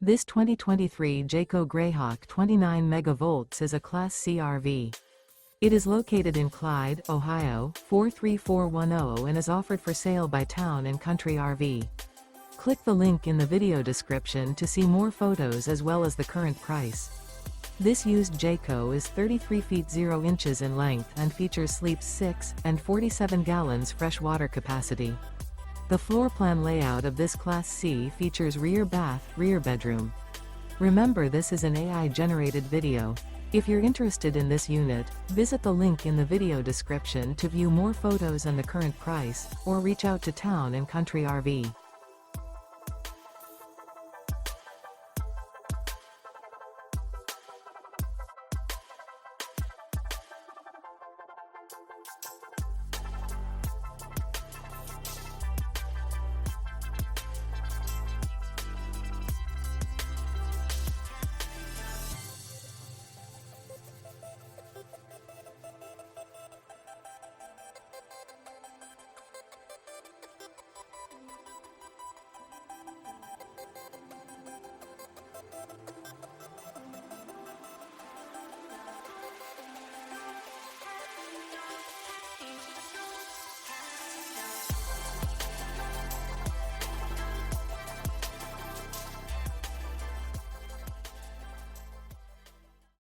This 2023 Jayco Greyhawk 29 megavolts is a Class C RV. It is located in Clyde, Ohio, 43410 and is offered for sale by Town & Country RV. Click the link in the video description to see more photos as well as the current price. This used Jayco is 33 feet 0 inches in length and features sleeps 6 and 47 gallons fresh water capacity. The floor plan layout of this Class C features rear bath, rear bedroom. Remember, this is an AI-generated video. If you're interested in this unit, visit the link in the video description to view more photos and the current price, or reach out to Town & Country RV.